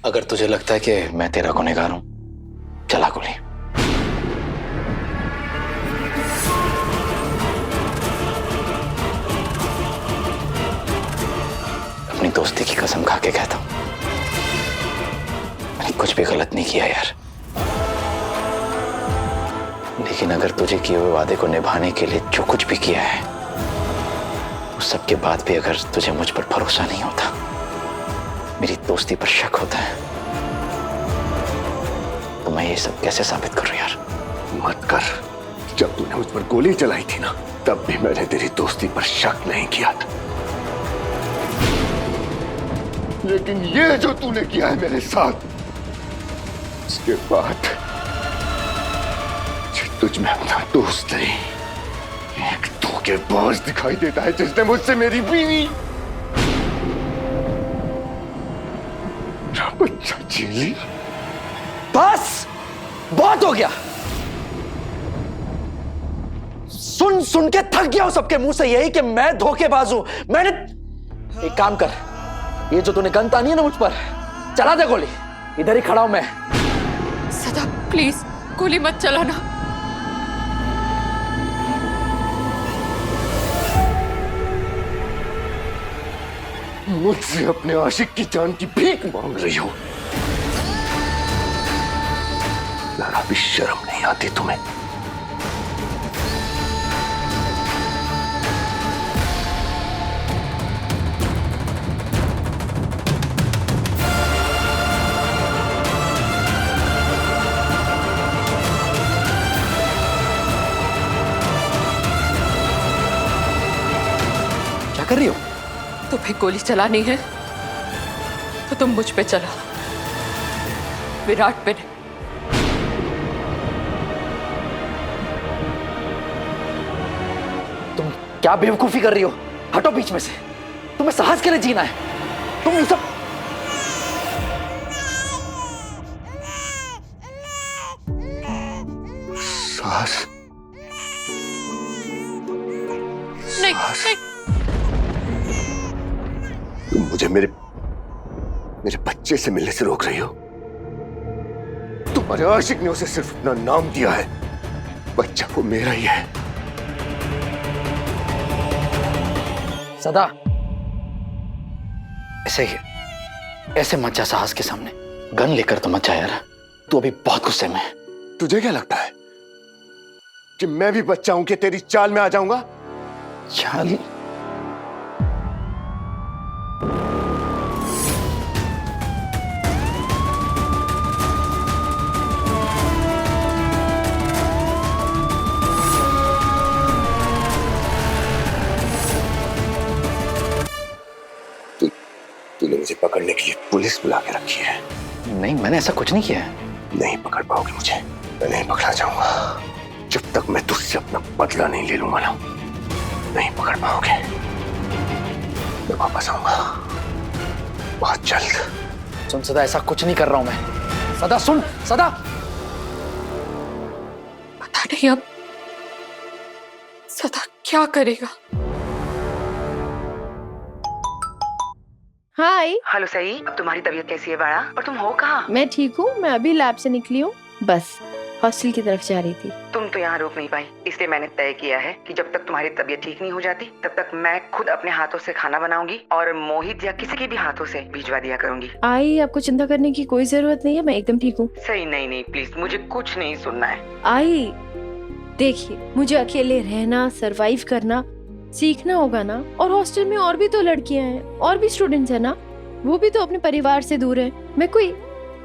अगर तुझे लगता है कि मैं तेरा गुनहगार हूं, चला गोली। अपनी दोस्ती की कसम खा के कहता हूं, मैंने कुछ भी गलत नहीं किया यार। लेकिन अगर तुझे किए हुए वादे को निभाने के लिए जो कुछ भी किया है, उस सब के बाद भी अगर तुझे मुझ पर भरोसा नहीं होता, मेरी दोस्ती पर शक होता है, तो मैं ये सब कैसे साबित करूं यार? मत कर। जब तूने मुझ पर गोली चलाई थी ना, तब भी मैंने तेरी दोस्ती पर शक नहीं किया था। लेकिन ये जो तूने किया है मेरे साथ, उसके बाद तुझ में अपना दोस्त नहीं, एक धोखेबाज दिखाई देता है जिसने मुझसे मेरी बीवी, मेरा बच्चा छीन लिया। बस बहुत हो गया। सुन सुन के थक गया हूं सबके मुंह से यही कि मैं धोखेबाज हूं। मैंने एक काम कर, ये जो तूने गन तानी है ना मुझ पर, चला दे गोली। इधर ही खड़ा हूं मैं। सदा प्लीज गोली मत चलाना। मुझसे अपने आशिक की जान की भीख मांग रही हो? जरा भी शर्म नहीं आती तुम्हें? क्या कर रही हो? तुम्हें गोली चलानी है तो तुम मुझ पे चला, विराट पे नहीं। तुम क्या बेवकूफी कर रही हो? हटो बीच में से। तुम्हें साहस के लिए जीना है। तुम ये सब साहस? नहीं नहीं, तुम मुझे मेरे बच्चे से मिलने से रोक रही हो? तुम्हारे आशिक ने उसे सिर्फ अपना नाम दिया है, बच्चा वो मेरा ही है। सदा, ऐसे मत जा साहस के सामने। गन लेकर तो मत जा यार, तू अभी बहुत गुस्से में है। तुझे क्या लगता है कि मैं भी बच्चा हूं कि तेरी चाल में आ जाऊंगा? चाल? तूने मुझे पकड़ने के लिए पुलिस बुला के रखी है। नहीं, मैंने ऐसा कुछ नहीं किया है। नहीं पकड़ पाओगे मुझे, मैं नहीं पकड़ा जाऊंगा जब तक मैं तुझसे अपना बदला नहीं ले लूंगा ना। नहीं पकड़ पाओगे। मैं वापस आऊंगा बहुत जल्द। सुन सदा, ऐसा कुछ नहीं कर रहा हूं मैं। सदा सुन, सदा। पता नहीं अब सदा क्या करेगा। हाय। हेलो सई, अब तुम्हारी तबीयत कैसी है बाड़ा? और तुम हो कहाँ? मैं ठीक हूँ, मैं अभी लैब से निकली हूँ, बस हॉस्टल की तरफ जा रही थी। तुम तो यहाँ रुक नहीं पाई, इसलिए मैंने तय किया है कि जब तक तुम्हारी तबीयत ठीक नहीं हो जाती तब तक मैं खुद अपने हाथों से खाना बनाऊंगी और मोहित या किसी के भी हाथों से भिजवा दिया करूंगी। आई, आपको चिंता करने की कोई जरूरत नहीं है, मैं एकदम ठीक हूँ। सही नहीं नहीं प्लीज, मुझे कुछ नहीं सुनना है। आई देखिए, मुझे अकेले रहना, सरवाइव करना सीखना होगा ना। और हॉस्टल में और भी तो लड़कियां हैं, और भी स्टूडेंट्स हैं ना, वो भी तो अपने परिवार से दूर है। मैं कोई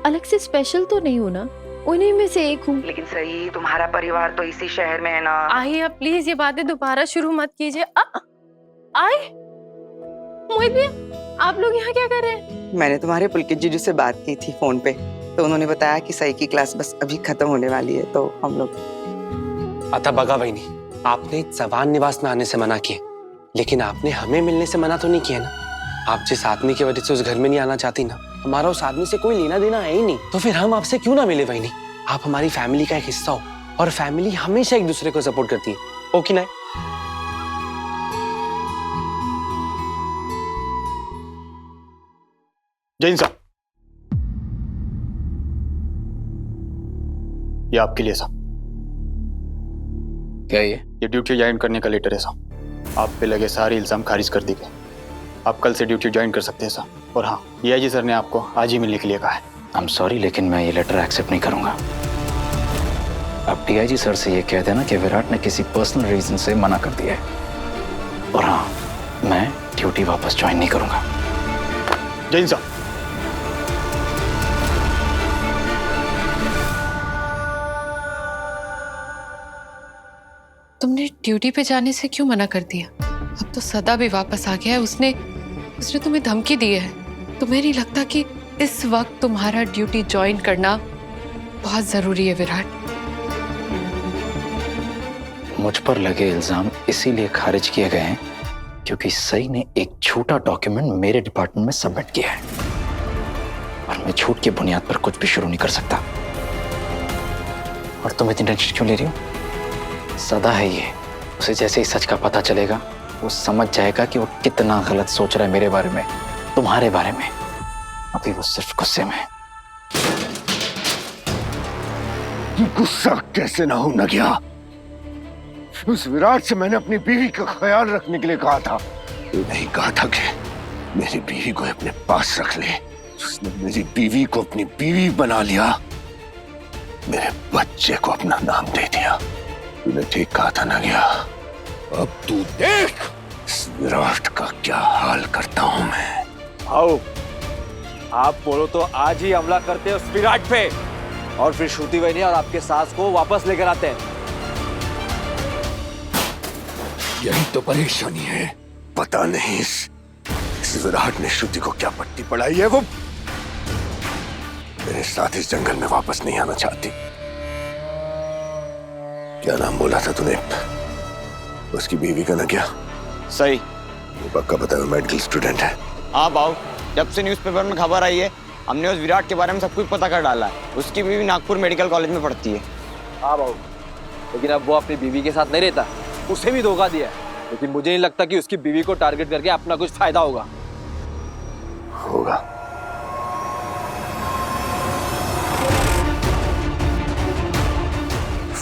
अलग से स्पेशल तो नहीं हूँ ना, उन्हीं में से एक हूँ। लेकिन सही, तुम्हारा परिवार तो इसी शहर में है ना। आइए आप प्लीज ये बातें दोबारा शुरू मत कीजिए। आए मोहित भैया, आप लोग यहाँ क्या कर रहे हैं? मैंने तुम्हारे पुलकित जीजू से बात की थी फोन पे, तो उन्होंने बताया कि सई की क्लास बस अभी खत्म होने वाली है, तो हम लोग। अतः बगा वही, आपने जवान निवास में आने से मना किया, लेकिन आपने हमें मिलने से मना तो नहीं किया ना। आप जिस आदमी की वजह से उस घर में नहीं आना चाहती ना, हमारा उस आदमी से कोई लेना देना है ही नहीं, तो फिर हम आपसे क्यों ना मिले? वही नहीं, आप हमारी फैमिली का एक हिस्सा हो और फैमिली हमेशा एक दूसरे को सपोर्ट करती है, ओ कि नहीं? जैन साहब, ये आपके लिए साहब। क्या ये ड्यूटी ज्वाइन करने का लेटर है साहब। आप पे लगे सारे इल्जाम खारिज कर दिए गए। आप कल से ड्यूटी ज्वाइन कर सकते हैं साहब। और हाँ, डीआईजी सर ने आपको आज ही मिलने के लिए कहा है। आई एम सॉरी, लेकिन मैं ये लेटर एक्सेप्ट नहीं करूंगा। अब डीआईजी सर से ये कह देना कि विराट ने किसी पर्सनल रीजन से मना कर दिया है। और हाँ, मैं ड्यूटी वापस ज्वाइन नहीं करूंगा। जैन साहब, तुमने ड्यूटी पे जाने से क्यों मना कर दिया? अब तो सदा भी वापस आ गया है। उसने तुम्हें धमकी दी है। तुम्हें नहीं लगता कि इस वक्त तुम्हारा ड्यूटी ज्वाइन करना बहुत जरूरी है विराट? मुझ पर लगे इल्जाम इसीलिए खारिज किए गए हैं क्योंकि सई ने एक झूठा डॉक्यूमेंट मेरे डिपार्टमेंट में सबमिट किया है और मैं झूठ की बुनियाद पर कुछ भी शुरू नहीं कर सकता। और तुम इतनी टेंशन क्यों ले रही हो? सदा है ये, उसे जैसे ही सच का पता चलेगा वो समझ जाएगा कि वो कितना गलत सोच रहा है मेरे बारे में, तुम्हारे बारे में। अभी वो सिर्फ गुस्से में है। गुस्सा कैसे ना हो न गया? उस विराट से मैंने अपनी बीवी का ख्याल रखने के लिए कहा था। ये नहीं कहा था कि मेरी बीवी को अपने पास रख ले। उसने मेरी बीवी को अपनी बीवी बना लिया, मेरे बच्चे को अपना नाम दे दिया। तूने ठीक कहा था ना गया। अब तू देख इस विराट का क्या हाल करता हूं मैं। आओ, आप बोलो तो आज ही हमला करते हैं उस विराट पे और फिर श्रुति वहिनी और आपके सास को वापस लेकर आते हैं। यही तो परेशानी है। पता नहीं इस विराट ने श्रुति को क्या पट्टी पड़ाई है। वो मेरे साथ इस जंगल में वापस नहीं आना चाहती। क्या नाम बोला था तूने उसकी बीवी का? ना क्या सही? वो पक्का पता है मेडिकल स्टूडेंट है। हाँ बाबू, जब से न्यूज़पेपर में खबर आई है हमने उस विराट के बारे में सब कुछ पता कर डाला है। उसकी बीवी नागपुर मेडिकल कॉलेज में पढ़ती है। हाँ बाबू, लेकिन अब वो अपनी बीवी के साथ नहीं रहता, उसे भी धोखा दिया है। लेकिन मुझे नहीं लगता कि उसकी बीवी को टारगेट करके अपना कुछ फायदा होगा।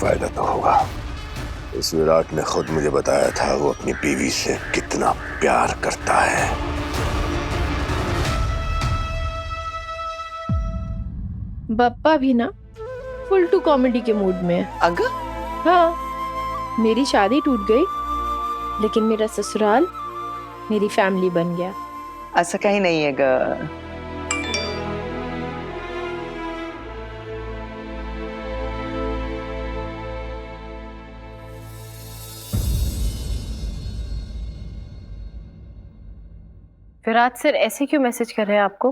फायदा तो होगा। इस विराट ने खुद मुझे बताया था वो अपनी बीवी से कितना प्यार करता है। बप्पा भी ना फुल टू कॉमेडी के मूड में है। अगर हाँ, मेरी शादी टूट गई लेकिन मेरा ससुराल मेरी फैमिली बन गया। असं काही नाहीये ग। विराट सर ऐसे क्यों मैसेज कर रहे हैं आपको?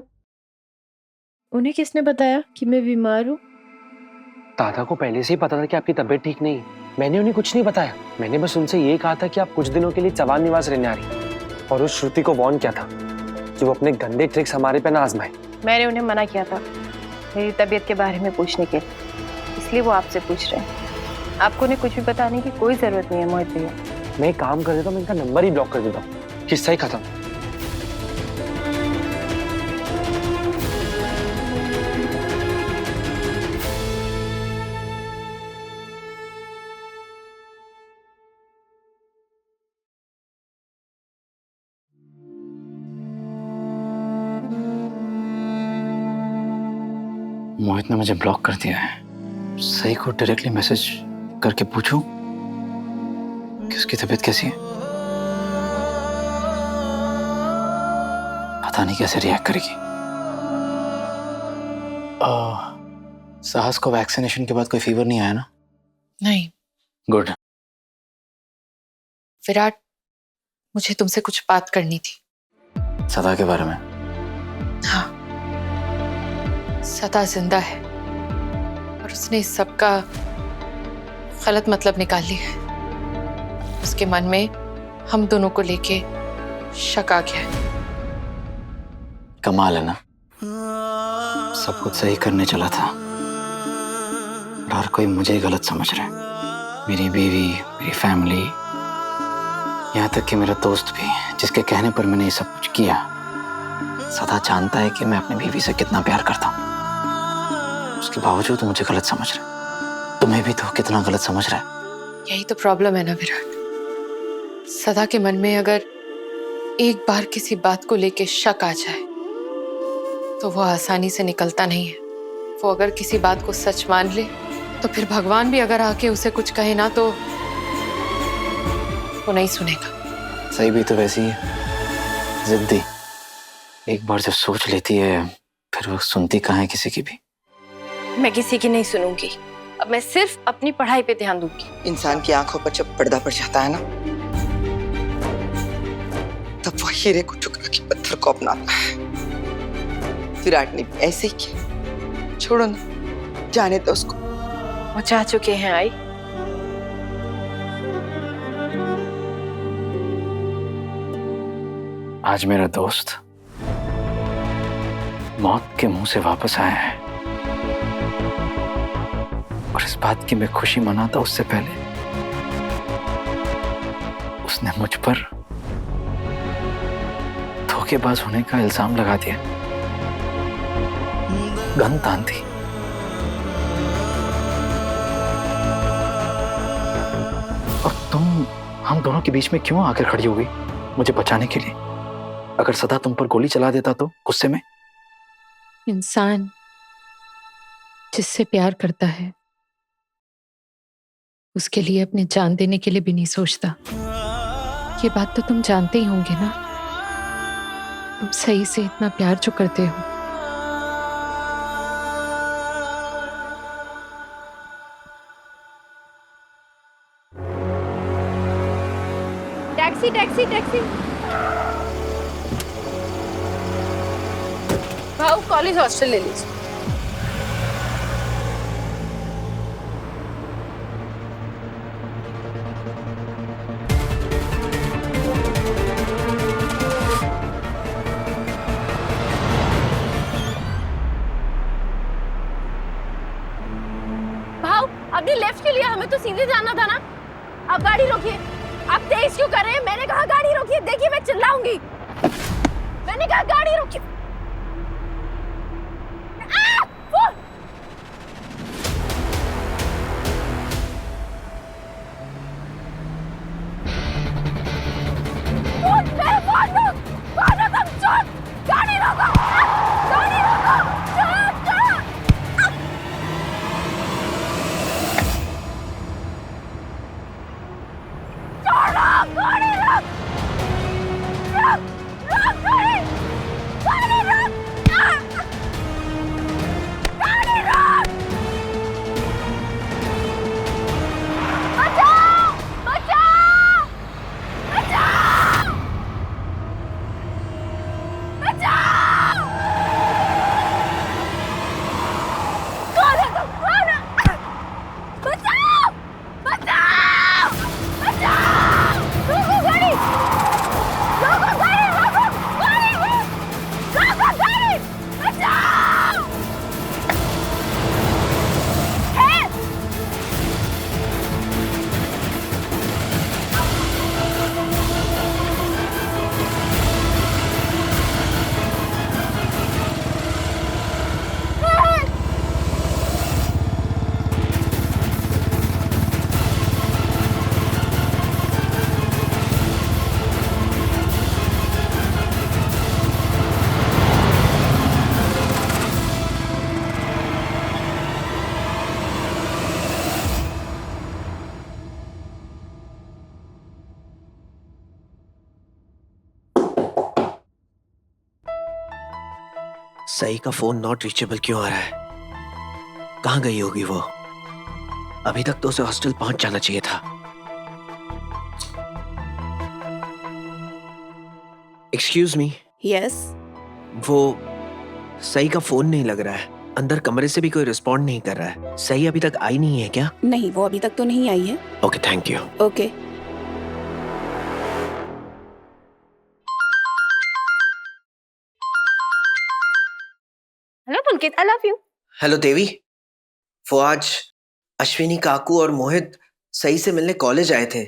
उन्हें किसने बताया कि मैं बीमार हूँ? दादा को पहले से ही पता था कि आपकी तबीयत ठीक नहीं है। मैंने उन्हें कुछ नहीं बताया। मैंने बस उनसे ये कहा था कि आप कुछ दिनों के लिए चवान निवास रहने आ रही और उस श्रुति को वार्न किया था कि वो अपने गंदे ट्रिक्स हमारे पे ना आजमाए। मैंने उन्हें मना किया था मेरी तबीयत के बारे में पूछने के, इसलिए वो आपसे पूछ रहे हैं। आपको उन्हें कुछ भी बताने की कोई जरूरत नहीं है मोहित भैया। मैं एक काम कर देता हूँ, मैं इनका नंबर ही ब्लॉक कर देता हूँ। किस्सा ही खत्म। मोहित ने मुझे ब्लॉक कर दिया है। सही को डायरेक्टली मैसेज करके पूछूं कि उसकी तबीयत कैसी है। पता नहीं कैसे रिएक्ट करेगी। साहस को वैक्सीनेशन के बाद कोई फीवर नहीं आया ना? नहीं। गुड। विराट, मुझे तुमसे कुछ बात करनी थी। सदा के बारे में? हाँ, सदा जिंदा है और उसने इस सब का गलत मतलब निकाल लिया है। उसके मन में हम दोनों को लेके शक आ गया है। कमाल है ना, सब कुछ सही करने चला था और हर कोई मुझे ही गलत समझ रहा है। मेरी बीवी, मेरी फैमिली, यहाँ तक कि मेरा दोस्त भी, जिसके कहने पर मैंने ये सब कुछ किया। सदा जानता है कि मैं अपनी बीवी से कितना प्यार करता हूँ, उसके बावजूद मुझे गलत समझ रहा है। तुम्हें भी तो कितना गलत समझ रहा है। यही तो प्रॉब्लम है ना विराट। सदा के मन में अगर एक बार किसी बात को लेके शक आ जाए तो वो आसानी से निकलता नहीं है। वो अगर किसी बात को सच मान ले तो फिर भगवान भी अगर आके उसे कुछ कहे ना तो वो नहीं सुनेगा। सही भी तो वैसी है, जिद्दी। एक बार जब सोच लेती है फिर वो सुनती कहाँ है किसी की भी। मैं किसी की नहीं सुनूंगी। अब मैं सिर्फ अपनी पढ़ाई पे ध्यान दूंगी। इंसान की आंखों पर जब पर्दा पड़ जाता है ना, तब वो हीरे को ठुकरा के पत्थर को अपनाता है। विराट ने भी ऐसे ही किया। छोड़ो ना, जाने दो उसको। वो चाह चुके हैं आई। आज मेरा दोस्त मौत के मुंह से वापस आया है और इस बात की मैं खुशी मनाता उससे पहले उसने मुझ पर धोखेबाज होने का इल्जाम लगा दिया, गन तान दी। और तुम हम दोनों के बीच में क्यों आकर खड़ी हो गई मुझे बचाने के लिए? अगर सदा तुम पर गोली चला देता तो गुस्से में? इंसान जिससे प्यार करता है उसके लिए अपनी जान देने के लिए भी नहीं सोचता। ये बात तो तुम जानते ही होंगे ना। तुम सही से इतना प्यार जो करते हो। Taxi taxi taxi. भाऊ कॉलेज हॉस्टल ले लीजिए। भाऊ अपनी लेफ्ट के लिए हमें तो सीधे जाना था ना। आप गाड़ी रोकिए। आप तेज क्यों कर रहे हैं? मैंने कहा गाड़ी रोकिए। देखिए मैं चिल्लाऊंगी। मैंने कहा गाड़ी रोकिए। सई का फोन नॉट रीचेबल क्यों आ रहा है? कहाँ गई होगी वो? अभी तक तो उसे हॉस्टल पहुंच जाना चाहिए था। Excuse me. यस। वो सई का फोन नहीं लग रहा है। अंदर कमरे से भी कोई रिस्पॉन्ड नहीं कर रहा है। सई अभी तक आई नहीं है क्या? नहीं, वो अभी तक तो नहीं आई है। Okay, thank you. Okay. Hello Pulkit, I love you. Hello Devi. वो आज अश्विनी काकू और मोहित सई से मिलने कॉलेज आए थे,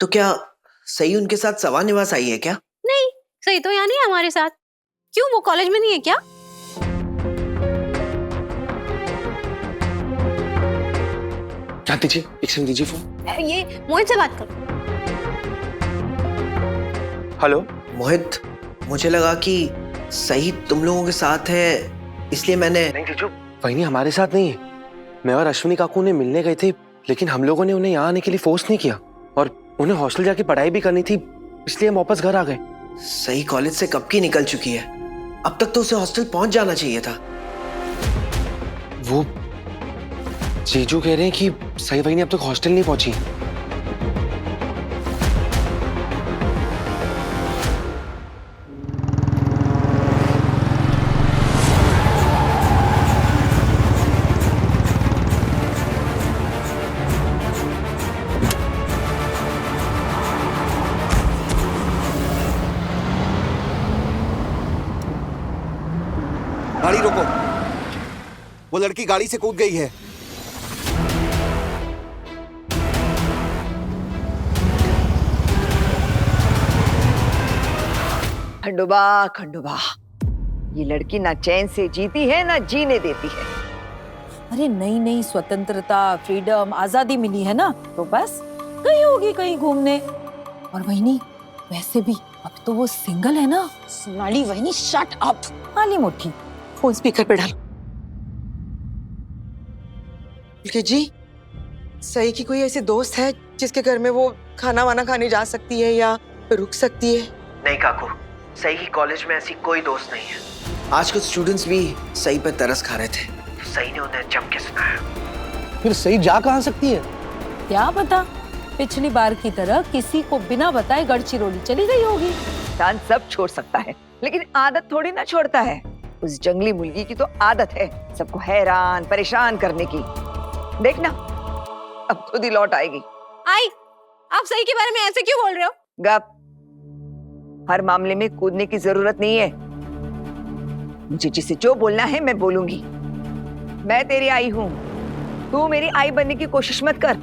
तो क्या सई उनके साथ सवा निवास आई है क्या? नहीं, सही तो यहाँ नहीं है हमारे साथ। क्यों, वो कॉलेज में नहीं है क्या? यहाँ दीजिए, एक सेकंड दीजिए फोन। ये मोहित से बात करो। हेलो मोहित, मुझे लगा कि सही तुम लोगों के साथ है, इसलिए मैंने। नहीं जीजू, वही हमारे साथ नहीं है। मैं और अश्विनी काकू ने मिलने गए थे, लेकिन हम लोगों ने उन्हें यहाँ आने के लिए फोर्स नहीं किया, और उन्हें हॉस्टल जाके पढ़ाई भी करनी थी, इसलिए हम वापस घर आ गए। सही कॉलेज से कब की निकल चुकी है, अब तक तो उसे हॉस्टल पहुंच जाना चाहिए था। वो जीजू कह रहे हैं कि सही वही अब तक हॉस्टल नहीं पहुंची। गाड़ी रोको, वो लड़की गाड़ी से कूद गई है। खंडोबा खंडोबा, ये लड़की ना चैन से जीती है ना जीने देती है। अरे नई नई स्वतंत्रता, फ्रीडम, आजादी मिली है ना, तो बस गई होगी कहीं घूमने। और वहीनी, वैसे भी अब तो वो सिंगल है ना। सोनाली वहीनी, शट अप। आली मुट्ठी फोन स्पीकर पे डालो। जी, सही की कोई ऐसी दोस्त है जिसके घर में वो खाना वाना खाने जा सकती है या रुक सकती है? नहीं काकू, सही की कॉलेज में ऐसी कोई दोस्त नहीं है। आज कुछ स्टूडेंट्स भी सही पे तरस खा रहे थे, तो सही ने उन्हें जम के सुनाया। फिर सही जा कहाँ सकती है? क्या पता, पिछली बार की तरह किसी को बिना बताए गढ़चिरौली चली गई होगी। इंसान सब छोड़ सकता है, लेकिन आदत थोड़ी ना छोड़ता है। उस जंगली मुर्गी की तो आदत है सबको हैरान परेशान करने की। देखना, अब खुद ही लौट आएगी। आई, आप सही के बारे में ऐसे क्यों बोल रहे हो? गप, हर मामले में कूदने की जरूरत नहीं है। मुझे जिसे जो बोलना है मैं बोलूंगी। मैं तेरी आई हूँ, तू मेरी आई बनने की कोशिश मत कर।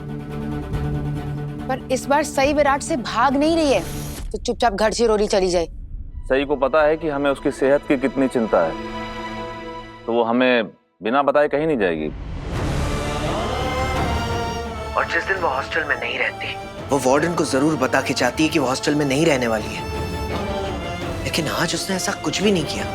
पर इस बार सही विराट से भाग नहीं रही है, तो चुपचाप गढ़चिरौली चली जाए। सही को पता है कि हमें उसकी सेहत की कितनी चिंता है, तो वो हमें बिना बताए कहीं नहीं जाएगी। और जिस दिन वो हॉस्टल में नहीं रहती, वो वार्डन को जरूर बता के जाती है कि वो हॉस्टल में नहीं रहने वाली है, लेकिन आज उसने ऐसा कुछ भी नहीं किया।